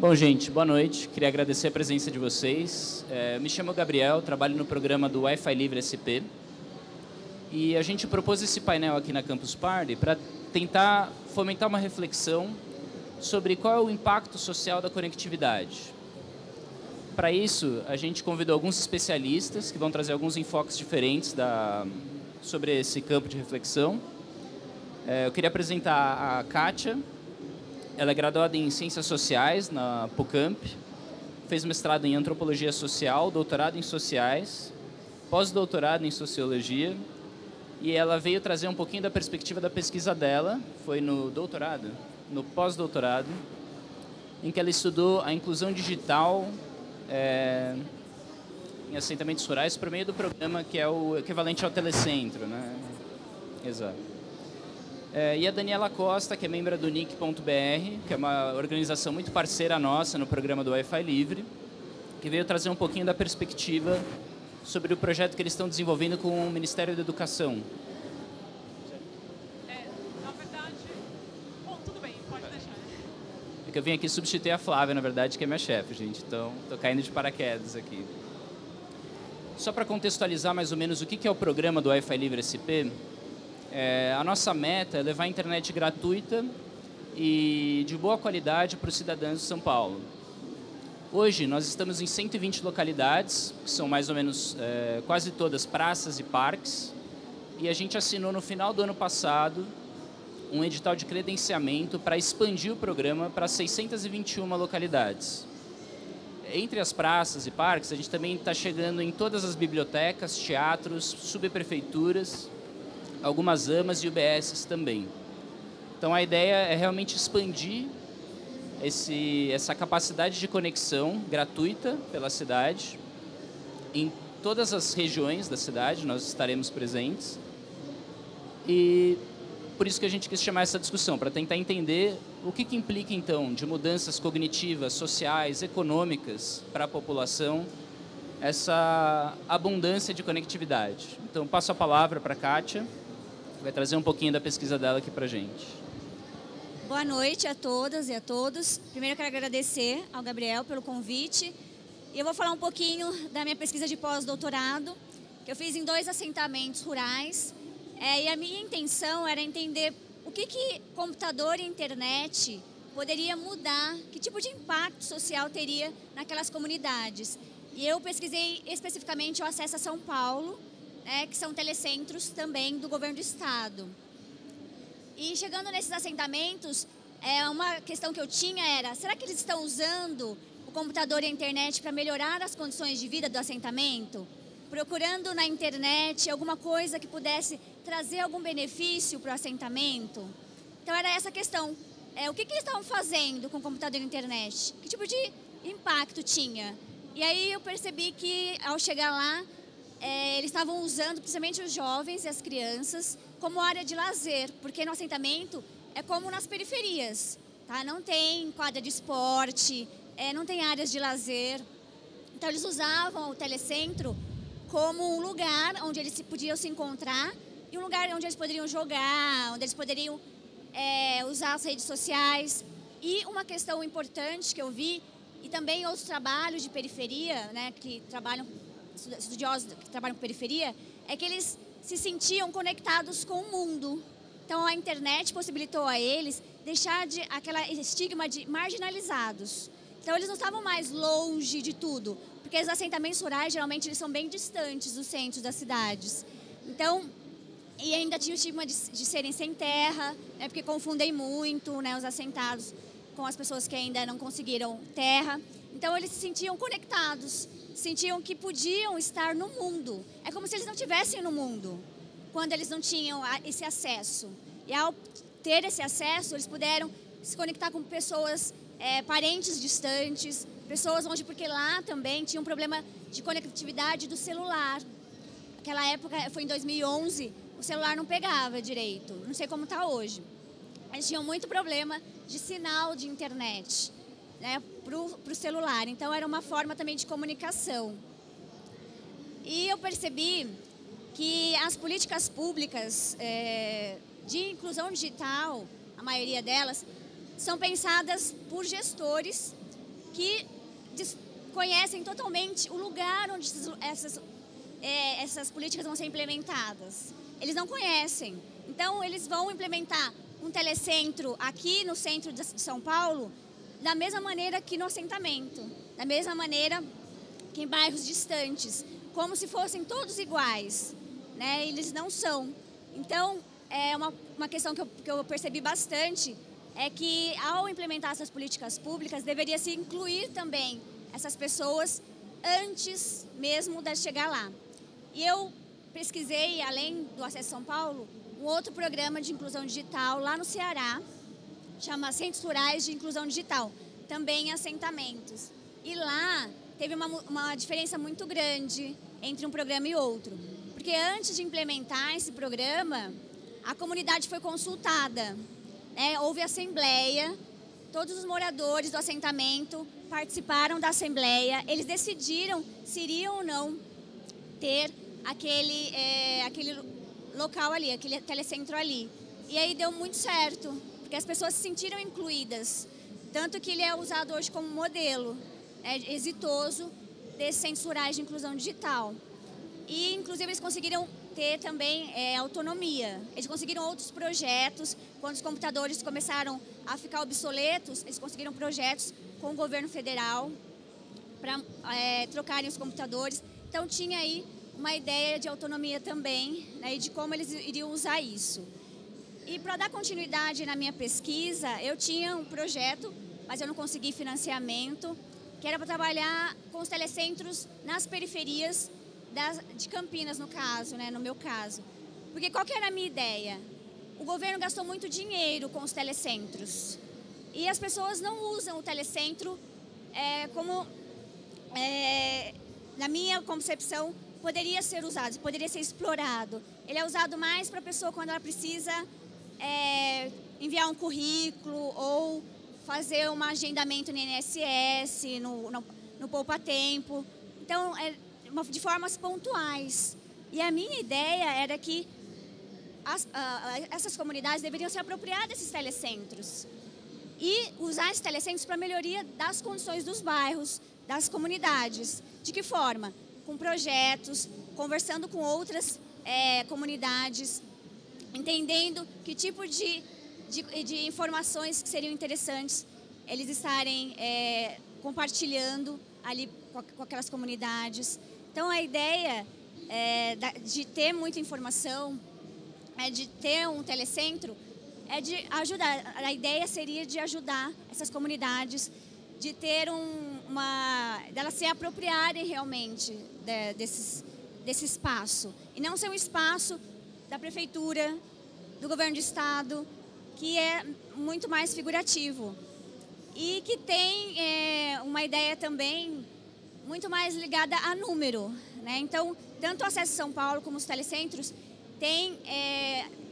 Bom, gente, boa noite. Queria agradecer a presença de vocês. Me chamo Gabriel, trabalho no programa do Wi-Fi Livre SP. E a gente propôs esse painel aqui na Campus Party para tentar fomentar uma reflexão sobre qual é o impacto social da conectividade. Para isso, a gente convidou alguns especialistas que vão trazer alguns enfoques diferentes sobre esse campo de reflexão. Eu queria apresentar a Kátia. Ela é graduada em Ciências Sociais na PUCamp, fez mestrado em Antropologia Social, doutorado em Sociais, pós-doutorado em Sociologia, e ela veio trazer um pouquinho da perspectiva da pesquisa dela, foi no doutorado, no pós-doutorado, em que ela estudou a inclusão digital em assentamentos rurais por meio do programa que é o equivalente ao telecentro, né? Exato. E a Daniela Costa, que é membro do NIC.br, que é uma organização muito parceira nossa no programa do Wi-Fi Livre, que veio trazer um pouquinho da perspectiva sobre o projeto que eles estão desenvolvendo com o Ministério da Educação. Na verdade... Bom, tudo bem, pode deixar. É que eu vim aqui substituir a Flávia, na verdade, que é minha chefe, gente. Então, estou caindo de paraquedas aqui. Só para contextualizar mais ou menos o que é o programa do Wi-Fi Livre SP, a nossa meta é levar a internet gratuita e de boa qualidade para os cidadãos de São Paulo. Hoje, nós estamos em 120 localidades, que são mais ou menos quase todas praças e parques, e a gente assinou no final do ano passado um edital de credenciamento para expandir o programa para 621 localidades. Entre as praças e parques, a gente também está chegando em todas as bibliotecas, teatros, subprefeituras, algumas AMAs e UBSs também. Então, a ideia é realmente expandir essa capacidade de conexão gratuita pela cidade. Em todas as regiões da cidade, nós estaremos presentes. E por isso que a gente quis chamar essa discussão, para tentar entender o que implica, então, de mudanças cognitivas, sociais, econômicas para a população, essa abundância de conectividade. Então, passo a palavra para a Kátia, vai trazer um pouquinho da pesquisa dela aqui para a gente. Boa noite a todas e a todos. Primeiro eu quero agradecer ao Gabriel pelo convite. E eu vou falar um pouquinho da minha pesquisa de pós-doutorado, que eu fiz em 2 assentamentos rurais. E a minha intenção era entender o que computador e internet poderia mudar, que tipo de impacto social teria naquelas comunidades. E eu pesquisei especificamente o acesso a São Paulo, que são telecentros também do governo do estado. E chegando nesses assentamentos, uma questão que eu tinha era, será que eles estão usando o computador e a internet para melhorar as condições de vida do assentamento? Procurando na internet alguma coisa que pudesse trazer algum benefício para o assentamento? Então era essa a questão. O que eles estavam fazendo com o computador e a internet? Que tipo de impacto tinha? E aí eu percebi que ao chegar lá, eles estavam usando, principalmente os jovens e as crianças, como área de lazer, porque no assentamento é como nas periferias, tá? Não tem quadra de esporte, não tem áreas de lazer. Então eles usavam o telecentro como um lugar onde eles podiam se encontrar e um lugar onde eles poderiam jogar, onde eles poderiam usar as redes sociais. E uma questão importante que eu vi, e também outros trabalhos de periferia, que trabalham estudiosos que trabalham com periferia, é que eles se sentiam conectados com o mundo. Então, a internet possibilitou a eles deixar aquela estigma de marginalizados. Então, eles não estavam mais longe de tudo, porque os assentamentos rurais, geralmente, eles são bem distantes dos centros das cidades. Então, e ainda tinha o estigma de serem sem terra, porque confundem muito os assentados com as pessoas que ainda não conseguiram terra. Então, eles se sentiam conectados, sentiam que podiam estar no mundo. É como se eles não estivessem no mundo, quando eles não tinham esse acesso. E ao ter esse acesso, eles puderam se conectar com pessoas, parentes distantes, pessoas porque lá também tinha um problema de conectividade do celular. Naquela época, foi em 2011, o celular não pegava direito, não sei como está hoje. Eles tinham muito problema de sinal de internet, para o celular. Então, era uma forma também de comunicação. E eu percebi que as políticas públicas de inclusão digital, a maioria delas, são pensadas por gestores que desconhecem totalmente o lugar onde essas políticas vão ser implementadas. Eles não conhecem. Então, eles vão implementar um telecentro aqui no centro de São Paulo da mesma maneira que no assentamento, da mesma maneira que em bairros distantes, como se fossem todos iguais, né? Eles não são. Então, é uma questão que eu percebi bastante, é que ao implementar essas políticas públicas, deveria se incluir também essas pessoas antes mesmo de chegar lá. E eu pesquisei, além do Acesso São Paulo, um outro programa de inclusão digital lá no Ceará, chama Centros Rurais de Inclusão Digital, também em assentamentos. E lá teve uma diferença muito grande entre um programa e outro. Porque antes de implementar esse programa, a comunidade foi consultada, né? Houve assembleia, todos os moradores do assentamento participaram da assembleia, eles decidiram se iriam ou não ter aquele local ali, aquele telecentro ali. E aí deu muito certo, porque as pessoas se sentiram incluídas. Tanto que ele é usado hoje como modelo exitoso desses centros rurais de inclusão digital. E, inclusive, eles conseguiram ter também autonomia. Eles conseguiram outros projetos. Quando os computadores começaram a ficar obsoletos, eles conseguiram projetos com o governo federal para trocarem os computadores. Então, tinha aí uma ideia de autonomia também, né, e de como eles iriam usar isso. E para dar continuidade na minha pesquisa, eu tinha um projeto, mas eu não consegui financiamento, que era para trabalhar com os telecentros nas periferias de Campinas, no caso, né, no meu caso. Porque qual que era a minha ideia? O governo gastou muito dinheiro com os telecentros. E as pessoas não usam o telecentro como, na minha concepção, poderia ser usado, poderia ser explorado. Ele é usado mais para a pessoa quando ela precisa enviar um currículo ou fazer um agendamento no INSS, no Poupa Tempo. Então, de formas pontuais. E a minha ideia era que essas comunidades deveriam se apropriar desses telecentros e usar esses telecentros para a melhoria das condições dos bairros, das comunidades. De que forma? Com projetos, conversando com outras comunidades, entendendo que tipo de informações que seriam interessantes eles estarem compartilhando ali com aquelas comunidades. Então, a ideia de ter muita informação, de ter um telecentro, é de ajudar. A ideia seria de ajudar essas comunidades, de ter delas se apropriarem realmente desse espaço. E não ser um espaço da prefeitura, do governo do estado, que é muito mais figurativo. E que tem uma ideia também muito mais ligada a número, né? Então, tanto o Acesso São Paulo como os telecentros,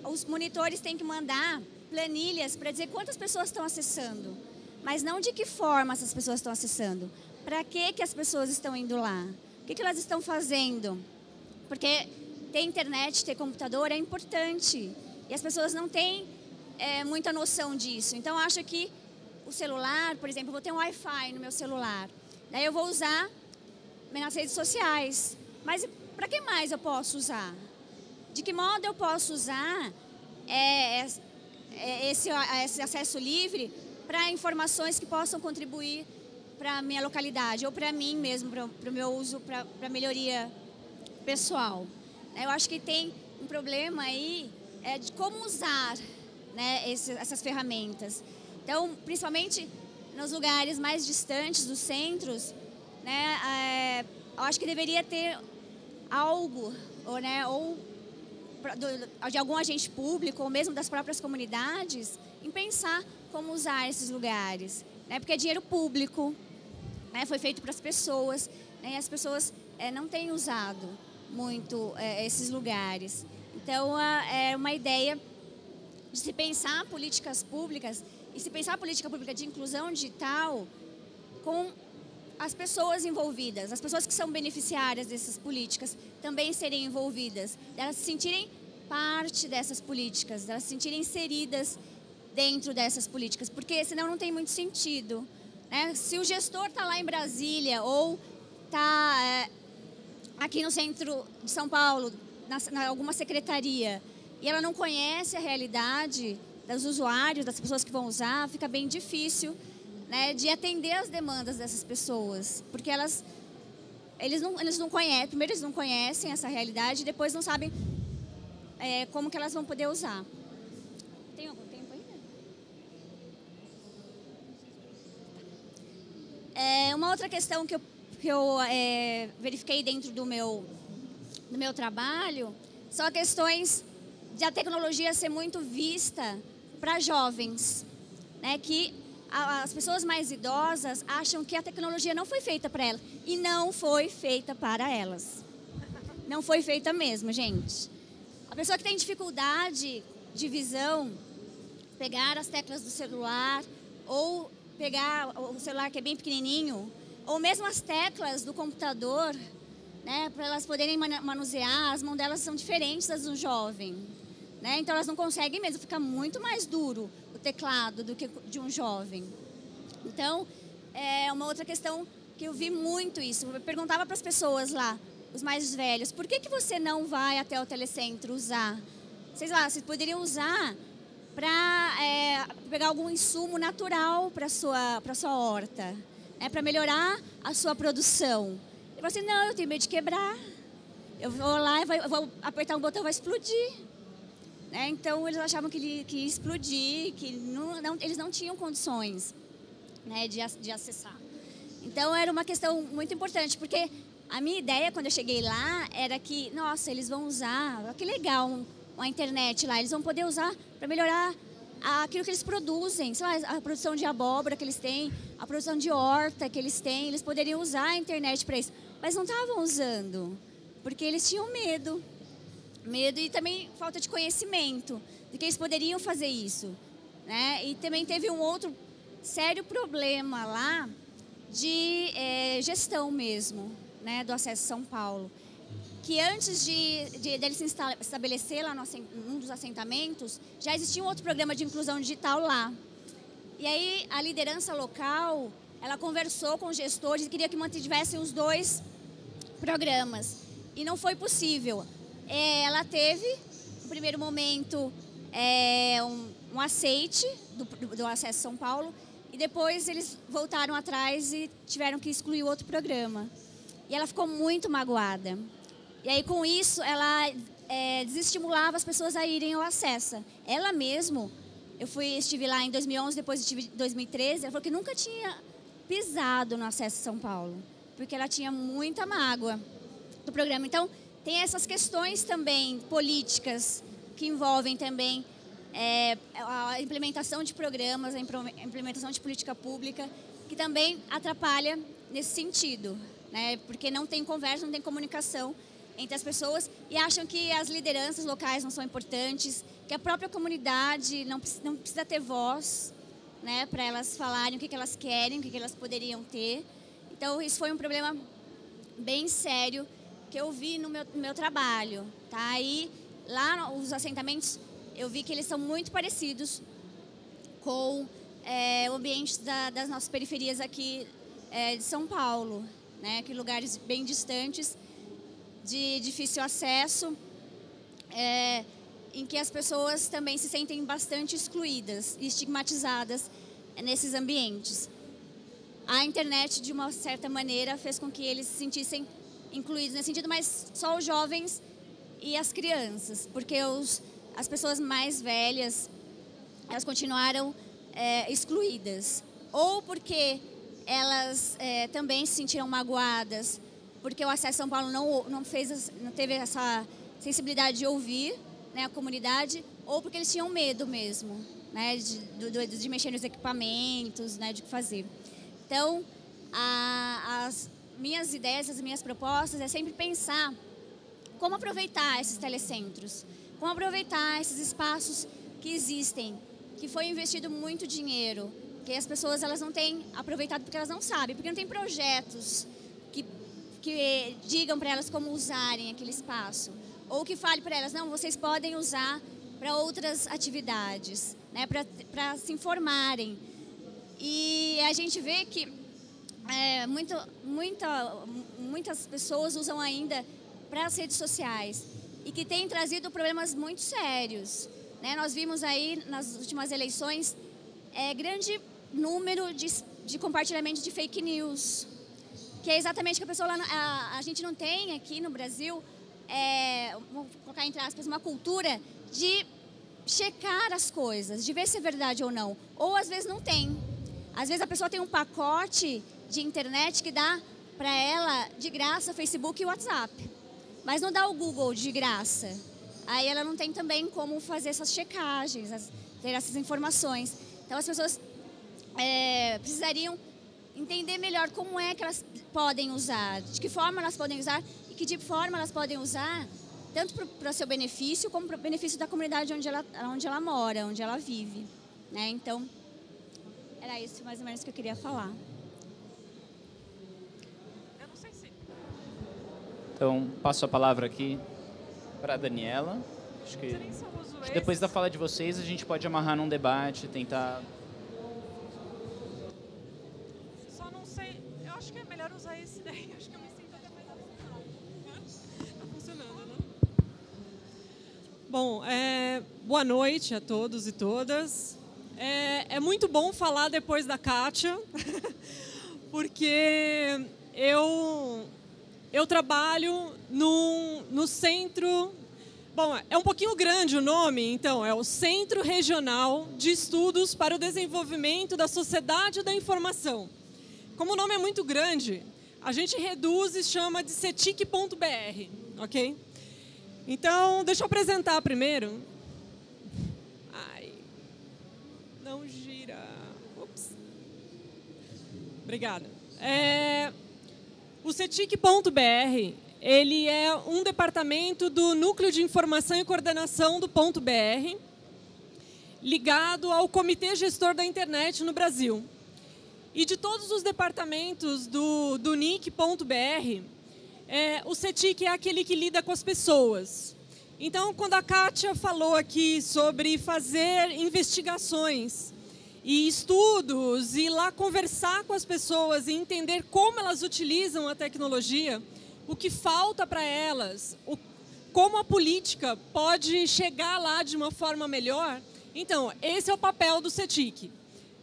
os monitores têm que mandar planilhas para dizer quantas pessoas estão acessando, mas não de que forma essas pessoas estão acessando. Para que as pessoas estão indo lá? O que elas estão fazendo? Porque ter internet, ter computador é importante. E as pessoas não têm muita noção disso. Então, eu acho que o celular, por exemplo, eu vou ter um Wi-Fi no meu celular. Daí eu vou usar nas redes sociais. Mas para que mais eu posso usar? De que modo eu posso usar esse acesso livre para informações que possam contribuir para a minha localidade, ou para mim mesmo, para o meu uso, para a melhoria pessoal. Eu acho que tem um problema aí de como usar, né, essas ferramentas. Então, principalmente nos lugares mais distantes dos centros, né, eu acho que deveria ter algo, ou de algum agente público, ou mesmo das próprias comunidades, em pensar como usar esses lugares. Né, porque é dinheiro público, né, foi feito para as pessoas, né, e as pessoas não têm usado muito esses lugares. Então, é uma ideia de se pensar políticas públicas e se pensar política pública de inclusão digital com as pessoas envolvidas, as pessoas que são beneficiárias dessas políticas também serem envolvidas, elas se sentirem parte dessas políticas, elas se sentirem inseridas dentro dessas políticas, porque senão não tem muito sentido. né? Se o gestor está lá em Brasília ou está aqui no centro de São Paulo, na alguma secretaria, e ela não conhece a realidade dos usuários, das pessoas que vão usar, fica bem difícil, né, de atender as demandas dessas pessoas, porque eles não conhecem, primeiro eles não conhecem essa realidade e depois não sabem como que elas vão poder usar. Tem algum tempo ainda? Uma outra questão que eu verifiquei dentro do meu trabalho são as questões de a tecnologia ser muito vista para jovens, né, que as pessoas mais idosas acham que a tecnologia não foi feita para elas. E não foi feita para elas. Não foi feita mesmo, gente. A pessoa que tem dificuldade de visão, pegar as teclas do celular, ou pegar o celular que é bem pequenininho, ou mesmo as teclas do computador, né, para elas poderem manusear, as mãos delas são diferentes das do jovem. Né? Então elas não conseguem mesmo, fica muito mais duro o teclado do que de um jovem. Então, é uma outra questão que eu vi muito isso. Eu perguntava para as pessoas lá, os mais velhos, por que você não vai até o telecentro usar? Vocês poderiam usar para pegar algum insumo natural para a sua horta, né? Para melhorar a sua produção. Eu falei assim, não, eu tenho medo de quebrar. Eu vou lá e vou apertar um botão e vai explodir. Então, eles achavam que ia explodir, que eles não tinham condições, né, de acessar. Então, era uma questão muito importante, porque a minha ideia, quando eu cheguei lá, era que, nossa, eles vão usar, que legal, uma internet lá, eles vão poder usar para melhorar aquilo que eles produzem, sei lá, a produção de abóbora que eles têm, a produção de horta que eles têm, eles poderiam usar a internet para isso, mas não estavam usando, porque eles tinham medo e também falta de conhecimento de que eles poderiam fazer isso, né? E também teve um outro sério problema lá de gestão mesmo, né, do Acesso São Paulo, que antes dele se estabelecer lá num dos assentamentos, já existia um outro programa de inclusão digital lá. E aí a liderança local, ela conversou com os gestores e queria que mantivessem os dois programas. E não foi possível. Ela teve, no primeiro momento, um aceite do Acesso São Paulo, e depois eles voltaram atrás e tiveram que excluir o outro programa. E ela ficou muito magoada. E aí, com isso, ela desestimulava as pessoas a irem ao Acesso. Ela mesmo, estive lá em 2011, depois estive em 2013, ela falou que nunca tinha pisado no Acesso São Paulo, porque ela tinha muita mágoa do programa. Então, tem essas questões também políticas que envolvem também a implementação de programas, a implementação de política pública, que também atrapalha nesse sentido, né? Porque não tem conversa, não tem comunicação entre as pessoas e acham que as lideranças locais não são importantes, que a própria comunidade não precisa ter voz, né, para elas falarem o que elas querem, o que elas poderiam ter. Então, isso foi um problema bem sério que eu vi no meu trabalho, tá? E lá os assentamentos, eu vi que eles são muito parecidos com o ambiente das nossas periferias aqui de São Paulo, né? Que lugares bem distantes, de difícil acesso, em que as pessoas também se sentem bastante excluídas e estigmatizadas nesses ambientes. A internet, de uma certa maneira, fez com que eles se sentissem incluídos nesse sentido, mas só os jovens e as crianças, porque as pessoas mais velhas, elas continuaram excluídas, ou porque elas também se sentiram magoadas, porque o Acesso São Paulo não teve essa sensibilidade de ouvir, né, a comunidade, ou porque eles tinham medo mesmo, né, de mexer nos equipamentos, né, de fazer. Então, as minhas ideias, as minhas propostas é sempre pensar como aproveitar esses telecentros, como aproveitar esses espaços que existem, que foi investido muito dinheiro, que as pessoas elas não têm aproveitado porque elas não sabem, porque não tem projetos que digam para elas como usarem aquele espaço, ou que fale para elas, não, vocês podem usar para outras atividades, né, para se informarem. E a gente vê que muitas pessoas usam ainda para as redes sociais e que tem trazido problemas muito sérios, né? Nós vimos aí nas últimas eleições grande número de compartilhamento de fake news, que é exatamente que a pessoa a gente não tem aqui no Brasil, vou colocar entre aspas, uma cultura de checar as coisas, de ver se é verdade ou não, ou às vezes não tem. Às vezes a pessoa tem um pacote de internet que dá para ela de graça Facebook e WhatsApp, mas não dá o Google de graça. Aí ela não tem também como fazer essas checagens, ter essas informações. Então as pessoas precisariam entender melhor como é que elas podem usar, de que forma elas podem usar e que de forma elas podem usar, tanto para o seu benefício como para o benefício da comunidade onde ela mora, onde ela vive, né? Então, era isso mais ou menos que eu queria falar. Eu não sei se... Então, passo a palavra aqui para a Daniela. Acho que depois da fala de vocês, a gente pode amarrar num debate, tentar... Só não sei... Eu acho que é melhor usar esse daí. Acho que eu me sinto até mais aproximada. Tá funcionando, né? Bom, boa noite a todos e todas. É muito bom falar depois da Kátia, porque eu trabalho no centro... Bom, é um pouquinho grande o nome, então, é o Centro Regional de Estudos para o Desenvolvimento da Sociedade da Informação. Como o nome é muito grande, a gente reduz e chama de cetic.br, ok? Então, deixa eu apresentar primeiro. Ai, não gira. Ups. Obrigada. O cetic.br, ele é um departamento do Núcleo de Informação e Coordenação do .br, ligado ao Comitê Gestor da Internet no Brasil. E de todos os departamentos do NIC.br, o CETIC é aquele que lida com as pessoas. Então, quando a Kátia falou aqui sobre fazer investigações e estudos, e ir lá conversar com as pessoas e entender como elas utilizam a tecnologia, o que falta para elas, como a política pode chegar lá de uma forma melhor. Então, esse é o papel do CETIC.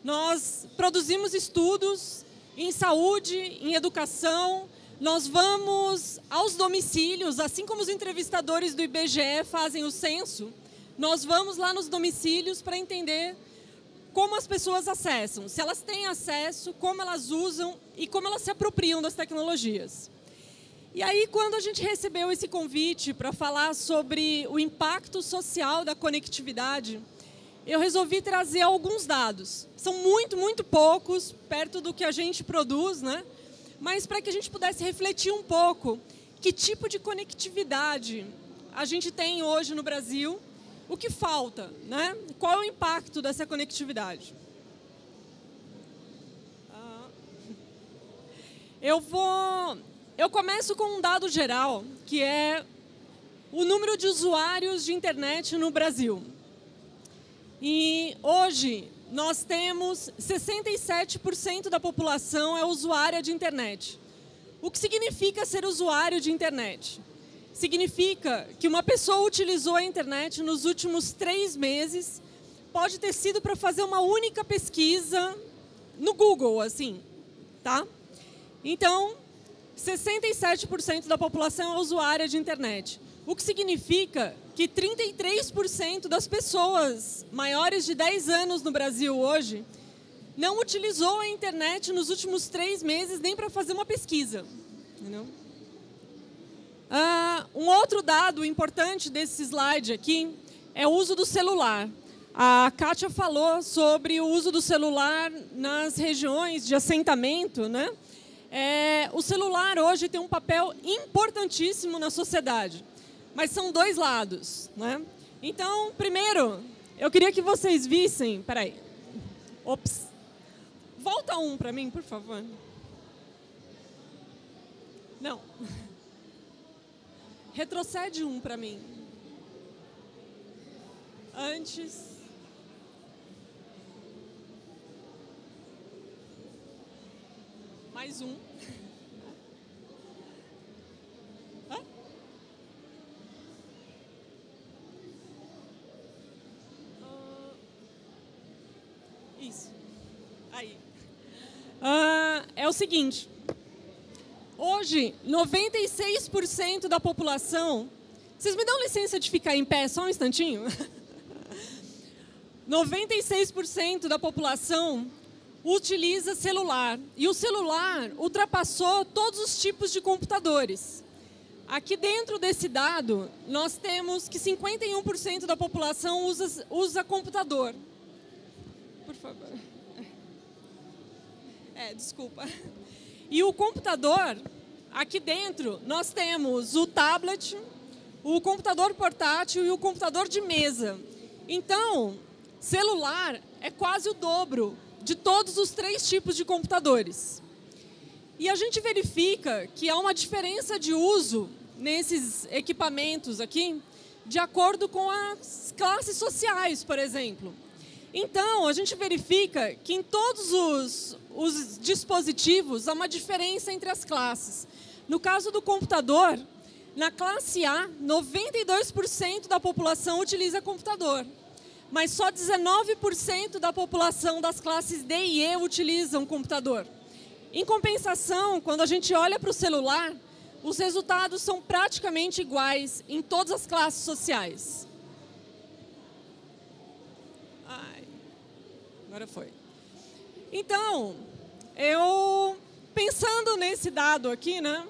Nós produzimos estudos em saúde, em educação, nós vamos aos domicílios, assim como os entrevistadores do IBGE fazem o censo, nós vamos lá nos domicílios para entender como as pessoas acessam, se elas têm acesso, como elas usam e como elas se apropriam das tecnologias. E aí, quando a gente recebeu esse convite para falar sobre o impacto social da conectividade, eu resolvi trazer alguns dados. São muito poucos, perto do que a gente produz, né? Mas para que a gente pudesse refletir um pouco que tipo de conectividade a gente tem hoje no Brasil, o que falta, né? Qual é o impacto dessa conectividade? Eu começo com um dado geral, que é o número de usuários de internet no Brasil. E hoje nós temos 67% da população é usuária de internet. O que significa ser usuário de internet? Significa que uma pessoa utilizou a internet nos últimos 3 meses, pode ter sido para fazer uma única pesquisa no Google, assim, tá? Então, 67% da população é usuária de internet. O que significa que 33% das pessoas maiores de 10 anos no Brasil hoje não utilizou a internet nos últimos 3 meses nem para fazer uma pesquisa. Entendeu? Um outro dado importante desse slide aqui é o uso do celular. A Kátia falou sobre o uso do celular nas regiões de assentamento, né? O celular hoje tem um papel importantíssimo na sociedade, mas são 2 lados, né? Então, primeiro, eu queria que vocês vissem... Peraí. Ops. Volta um para mim, por favor. Não. Retrocede um para mim. Antes. Mais um. Hã? Isso. Aí. É o seguinte. Hoje, 96% da população... Vocês me dão licença de ficar em pé só um instantinho? 96% da população utiliza celular. E o celular ultrapassou todos os tipos de computadores. Aqui dentro desse dado, nós temos que 51% da população usa computador. Por favor. Desculpa. E o computador, aqui dentro, nós temos o tablet, o computador portátil e o computador de mesa. Então, celular é quase o dobro de todos os 3 tipos de computadores. E a gente verifica que há uma diferença de uso nesses equipamentos aqui, de acordo com as classes sociais, por exemplo. Então, a gente verifica que em todos os dispositivos há uma diferença entre as classes. No caso do computador, na classe A, 92% da população utiliza computador, mas só 19% da população das classes D e E utilizam computador. Em compensação, quando a gente olha para o celular, os resultados são praticamente iguais em todas as classes sociais. Agora foi. Então, eu pensando nesse dado aqui, né?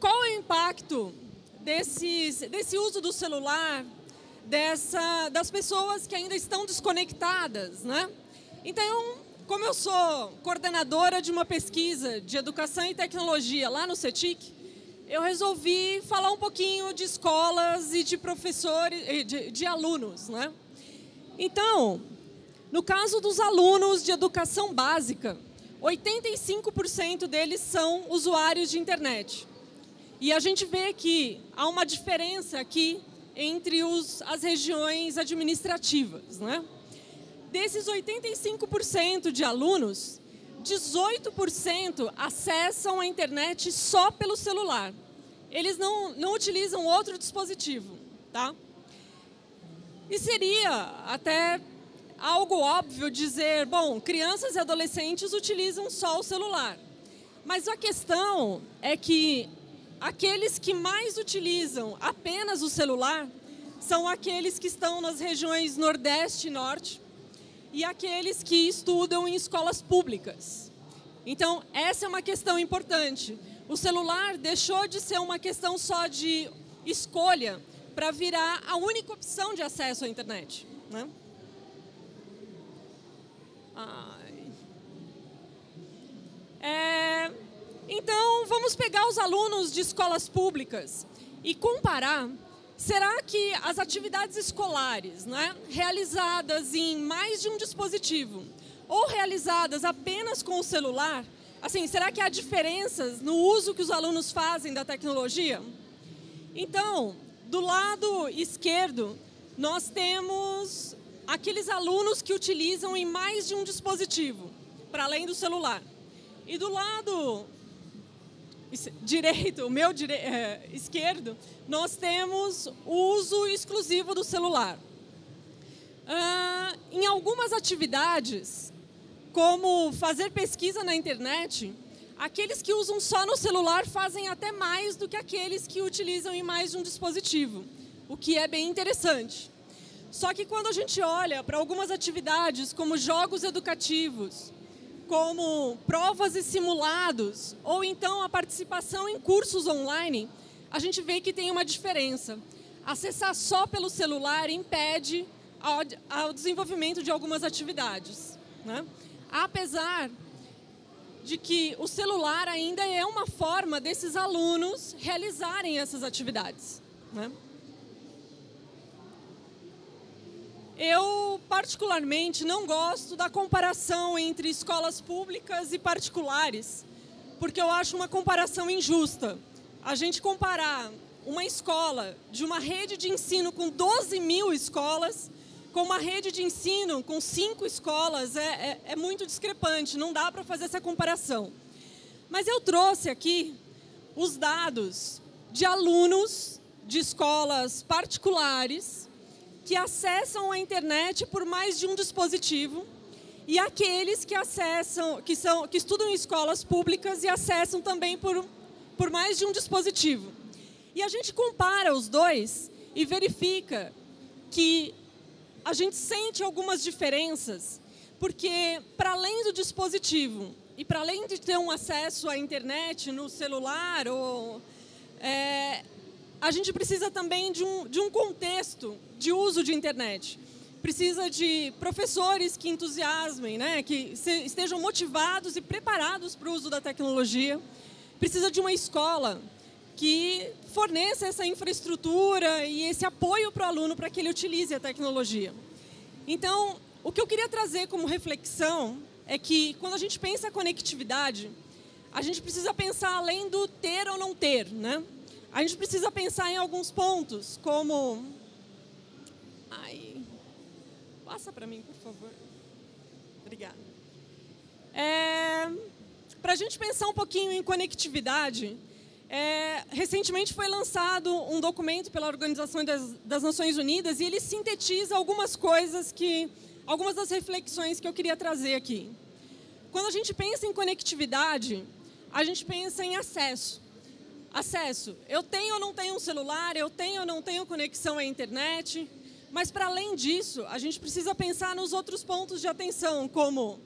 Qual é o impacto desse uso do celular, das pessoas que ainda estão desconectadas, né? Então, como eu sou coordenadora de uma pesquisa de educação e tecnologia lá no CETIC, eu resolvi falar um pouquinho de escolas e de professores, de alunos, né? Então, no caso dos alunos de educação básica, 85% deles são usuários de internet. E a gente vê que há uma diferença aqui entre as regiões administrativas, né? Desses 85% de alunos, 18% acessam a internet só pelo celular. Eles não utilizam outro dispositivo, tá? E seria até algo óbvio dizer, bom, crianças e adolescentes utilizam só o celular. Mas a questão é que aqueles que mais utilizam apenas o celular são aqueles que estão nas regiões Nordeste e Norte e aqueles que estudam em escolas públicas. Então, essa é uma questão importante. O celular deixou de ser uma questão só de escolha para virar a única opção de acesso à internet, né? Então, vamos pegar os alunos de escolas públicas e comparar. Será que as atividades escolares, né, realizadas em mais de um dispositivo ou realizadas apenas com o celular, assim, será que há diferenças no uso que os alunos fazem da tecnologia? Então, do lado esquerdo, nós temos aqueles alunos que utilizam em mais de um dispositivo, para além do celular. E do lado direito, o meu esquerdo, nós temos o uso exclusivo do celular. Em algumas atividades, como fazer pesquisa na internet, aqueles que usam só no celular fazem até mais do que aqueles que utilizam em mais de um dispositivo, o que é bem interessante. Só que quando a gente olha para algumas atividades, como jogos educativos, como provas e simulados, ou então a participação em cursos online, a gente vê que tem uma diferença. Acessar só pelo celular impede ao desenvolvimento de algumas atividades, né? Apesar de que o celular ainda é uma forma desses alunos realizarem essas atividades, né? Eu, particularmente, não gosto da comparação entre escolas públicas e particulares, porque eu acho uma comparação injusta. A gente comparar uma escola de uma rede de ensino com 12 mil escolas com uma rede de ensino com 5 escolas é muito discrepante, não dá para fazer essa comparação. Mas eu trouxe aqui os dados de alunos de escolas particulares que acessam a internet por mais de um dispositivo e aqueles que acessam, que estudam em escolas públicas e acessam também por mais de um dispositivo. E a gente compara os dois e verifica que a gente sente algumas diferenças, porque para além do dispositivo e para além de ter um acesso à internet no celular, a gente precisa também de um contexto de uso de internet. Precisa de professores que entusiasmem, né, que estejam motivados e preparados para o uso da tecnologia. Precisa de uma escola que forneça essa infraestrutura e esse apoio para o aluno para que ele utilize a tecnologia. Então, o que eu queria trazer como reflexão é que, quando a gente pensa a conectividade, a gente precisa pensar além do ter ou não ter, né? A gente precisa pensar em alguns pontos, como... Passa para mim, por favor. Obrigada. Para a gente pensar um pouquinho em conectividade, recentemente foi lançado um documento pela Organização das Nações Unidas e ele sintetiza algumas coisas algumas das reflexões que eu queria trazer aqui. Quando a gente pensa em conectividade, a gente pensa em acesso. Acesso. Eu tenho ou não tenho um celular, eu tenho ou não tenho conexão à internet, mas, para além disso, a gente precisa pensar nos outros pontos de atenção, como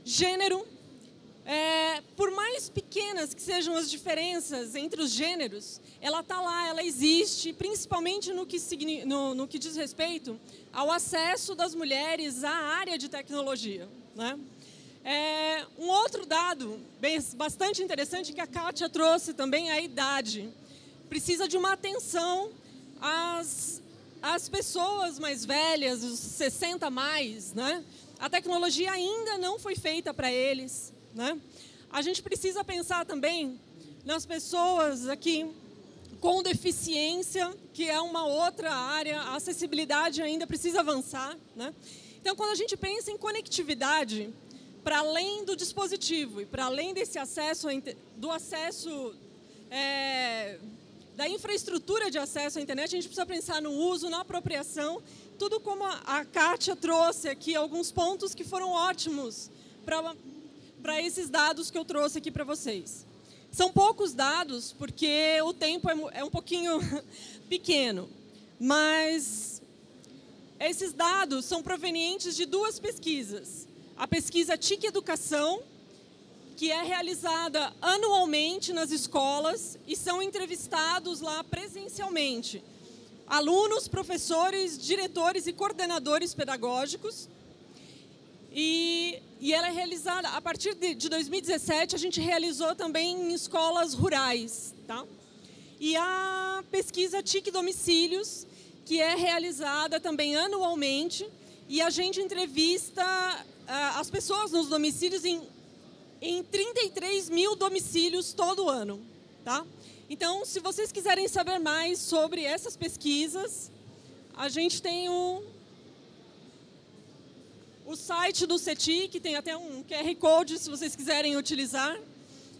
gênero. Por mais pequenas que sejam as diferenças entre os gêneros, ela está lá, ela existe, principalmente no que diz respeito ao acesso das mulheres à área de tecnologia, né? Um outro dado bastante interessante que a Kátia trouxe também é a idade. Precisa de uma atenção às pessoas mais velhas, os 60 a mais, né? A tecnologia ainda não foi feita para eles, né? A gente precisa pensar também nas pessoas aqui com deficiência, que é uma outra área, a acessibilidade ainda precisa avançar, né? Então, quando a gente pensa em conectividade, para além do dispositivo e para além desse acesso, da infraestrutura de acesso à internet, a gente precisa pensar no uso, na apropriação, tudo como a Kátia trouxe aqui, alguns pontos que foram ótimos para esses dados que eu trouxe aqui para vocês. São poucos dados, porque o tempo é um pouquinho pequeno, mas esses dados são provenientes de 2 pesquisas. A pesquisa TIC Educação, que é realizada anualmente nas escolas e são entrevistados lá presencialmente alunos, professores, diretores e coordenadores pedagógicos. E ela é realizada, a partir de 2017, a gente realizou também em escolas rurais, tá? E a pesquisa TIC Domicílios, que é realizada também anualmente, e a gente entrevista as pessoas nos domicílios em 33 mil domicílios todo ano, tá? Então, se vocês quiserem saber mais sobre essas pesquisas, a gente tem o site do CETIC, tem até um QR Code, se vocês quiserem utilizar.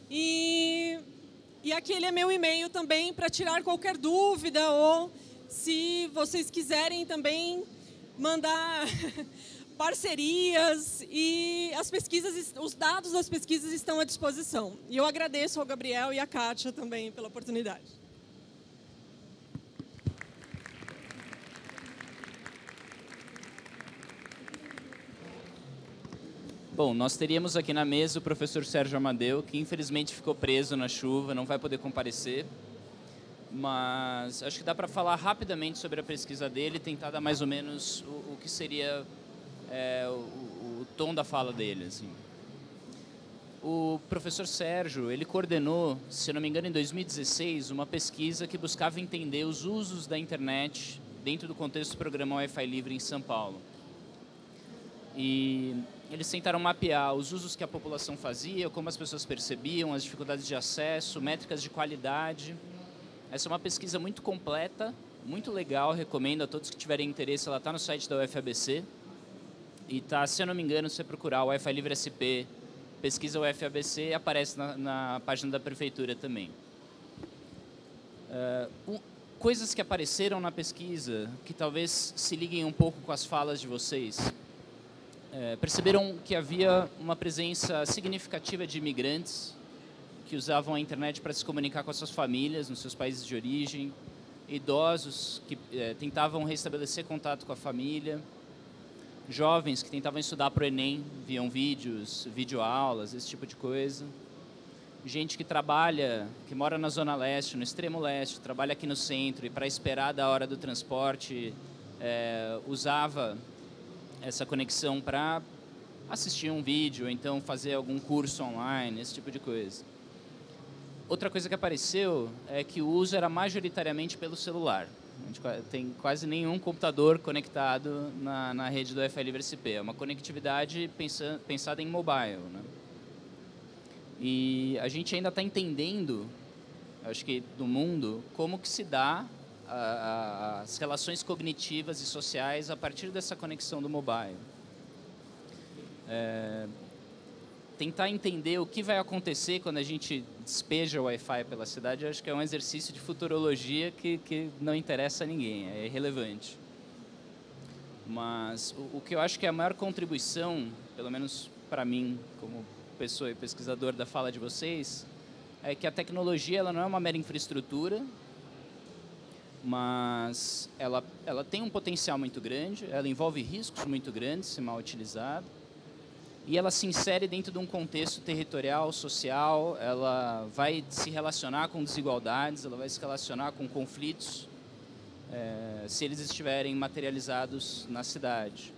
E aquele é meu e-mail também para tirar qualquer dúvida, ou se vocês quiserem também mandar parcerias, e as pesquisas, os dados das pesquisas estão à disposição. E eu agradeço ao Gabriel e à Kátia também pela oportunidade. Bom, nós teríamos aqui na mesa o professor Sérgio Amadeu, que infelizmente ficou preso na chuva, não vai poder comparecer, mas acho que dá para falar rapidamente sobre a pesquisa dele, tentar dar mais ou menos o que seria o tom da fala dele, assim. O professor Sérgio, ele coordenou, se não me engano, em 2016, uma pesquisa que buscava entender os usos da internet dentro do contexto do programa Wi-Fi Livre em São Paulo. E eles tentaram mapear os usos que a população fazia, como as pessoas percebiam, as dificuldades de acesso, métricas de qualidade. Essa é uma pesquisa muito completa, muito legal, recomendo a todos que tiverem interesse. Ela está no site da UFABC e está, se eu não me engano, se você procurar o Wi-Fi Livre SP, pesquisa UFABC, aparece na página da prefeitura também. Coisas que apareceram na pesquisa que talvez se liguem um pouco com as falas de vocês. Perceberam que havia uma presença significativa de imigrantes que usavam a internet para se comunicar com as suas famílias nos seus países de origem, idosos que tentavam restabelecer contato com a família, jovens que tentavam estudar para o Enem, viam vídeos, videoaulas, esse tipo de coisa. Gente que trabalha, que mora na Zona Leste, no extremo leste, trabalha aqui no centro e para esperar da hora do transporte usava essa conexão para assistir um vídeo, ou então fazer algum curso online, esse tipo de coisa. Outra coisa que apareceu é que o uso era majoritariamente pelo celular. A gente tem quase nenhum computador conectado na rede do Wi-Fi Livre SP. É uma conectividade pensada em mobile, né? E a gente ainda está entendendo, acho que no mundo, como que se dá as relações cognitivas e sociais a partir dessa conexão do mobile. Tentar entender o que vai acontecer quando a gente despeja o Wi-Fi pela cidade, acho que é um exercício de futurologia que não interessa a ninguém, é irrelevante. Mas o que eu acho que é a maior contribuição, pelo menos para mim, como pessoa e pesquisador da fala de vocês, é que a tecnologia ela não é uma mera infraestrutura, mas ela tem um potencial muito grande, ela envolve riscos muito grandes se mal utilizada, e ela se insere dentro de um contexto territorial, social, ela vai se relacionar com desigualdades, ela vai se relacionar com conflitos, se eles estiverem materializados na cidade.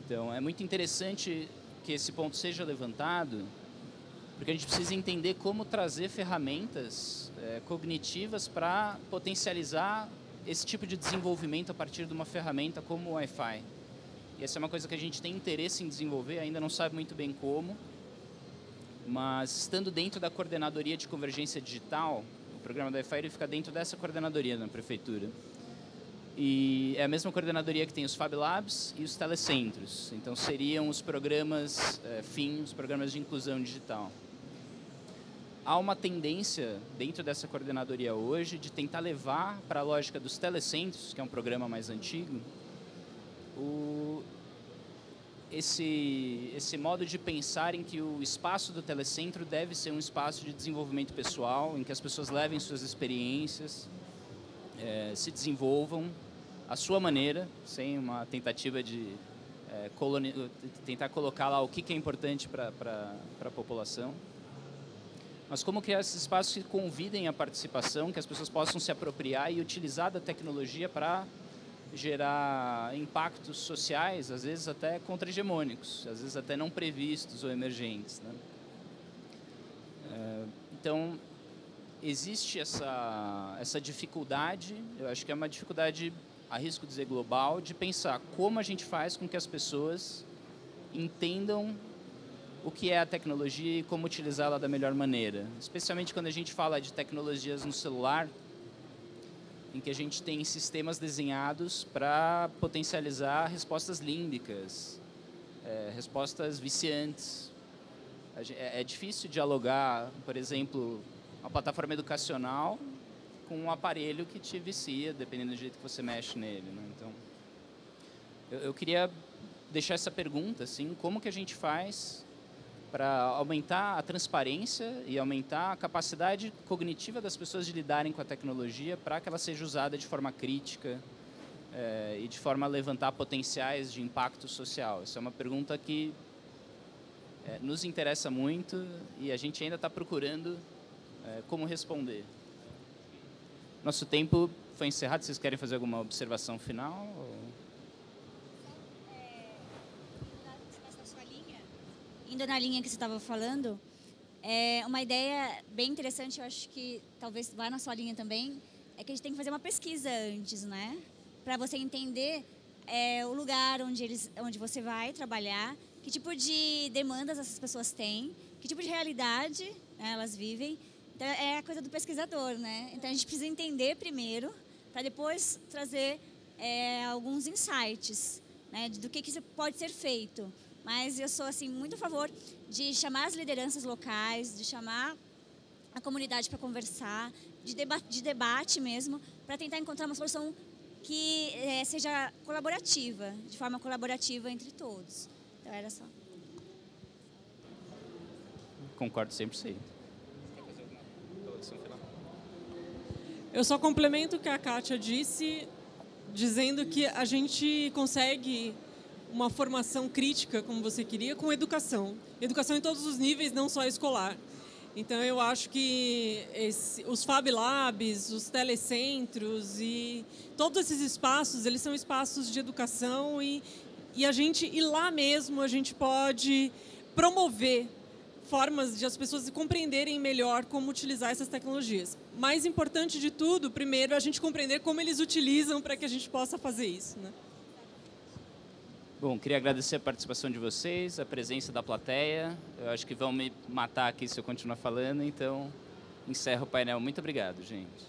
Então, é muito interessante que esse ponto seja levantado, porque a gente precisa entender como trazer ferramentas cognitivas para potencializar esse tipo de desenvolvimento a partir de uma ferramenta como o Wi-Fi. E essa é uma coisa que a gente tem interesse em desenvolver, ainda não sabe muito bem como, mas estando dentro da Coordenadoria de Convergência Digital, o programa do Wi-Fi ele fica dentro dessa coordenadoria na prefeitura. E é a mesma coordenadoria que tem os Fab Labs e os telecentros. Então, seriam os programas os programas de inclusão digital. Há uma tendência, dentro dessa coordenadoria hoje, de tentar levar para a lógica dos telecentros, que é um programa mais antigo, esse modo de pensar em que o espaço do telecentro deve ser um espaço de desenvolvimento pessoal, em que as pessoas levem suas experiências, se desenvolvam à sua maneira, sem uma tentativa de tentar colocar lá o que é importante para a população. Mas como criar esses espaços que convidem a participação, que as pessoas possam se apropriar e utilizar da tecnologia para gerar impactos sociais, às vezes até contra-hegemônicos, às vezes até não previstos ou emergentes, né? Então, existe essa dificuldade, eu acho que é uma dificuldade, arrisco dizer global, de pensar como a gente faz com que as pessoas entendam o que é a tecnologia e como utilizá-la da melhor maneira. Especialmente quando a gente fala de tecnologias no celular, em que a gente tem sistemas desenhados para potencializar respostas límbicas, respostas viciantes. É difícil dialogar, por exemplo, uma plataforma educacional com um aparelho que te vicia, dependendo do jeito que você mexe nele, né? Então, eu queria deixar essa pergunta, assim, como que a gente faz para aumentar a transparência e aumentar a capacidade cognitiva das pessoas de lidarem com a tecnologia para que ela seja usada de forma crítica e de forma a levantar potenciais de impacto social. Essa é uma pergunta que nos interessa muito e a gente ainda está procurando como responder. Nosso tempo foi encerrado. Vocês querem fazer alguma observação final? Indo na linha que você estava falando, uma ideia bem interessante, eu acho que talvez vá na sua linha também, é que a gente tem que fazer uma pesquisa antes, né? Para você entender o lugar onde você vai trabalhar, que tipo de demandas essas pessoas têm, que tipo de realidade, né, elas vivem. Então, é a coisa do pesquisador, né? Então, a gente precisa entender primeiro, para depois trazer alguns insights, né, do que pode ser feito. Mas eu sou assim muito a favor de chamar as lideranças locais, de chamar a comunidade para conversar, de debate mesmo, para tentar encontrar uma solução que seja colaborativa, de forma colaborativa entre todos. Então era só. Concordo 100%. Quer fazer alguma colocação final? Eu só complemento o que a Kátia disse, dizendo que a gente consegue uma formação crítica, como você queria, com educação. Educação em todos os níveis, não só escolar. Então, eu acho que os Fab Labs, os telecentros e todos esses espaços, eles são espaços de educação e a gente, e lá mesmo, a gente pode promover formas de as pessoas compreenderem melhor como utilizar essas tecnologias. Mais importante de tudo, primeiro, é a gente compreender como eles utilizam para que a gente possa fazer isso, né? Bom, queria agradecer a participação de vocês, a presença da plateia. Eu acho que vão me matar aqui se eu continuar falando, então encerro o painel. Muito obrigado, gente.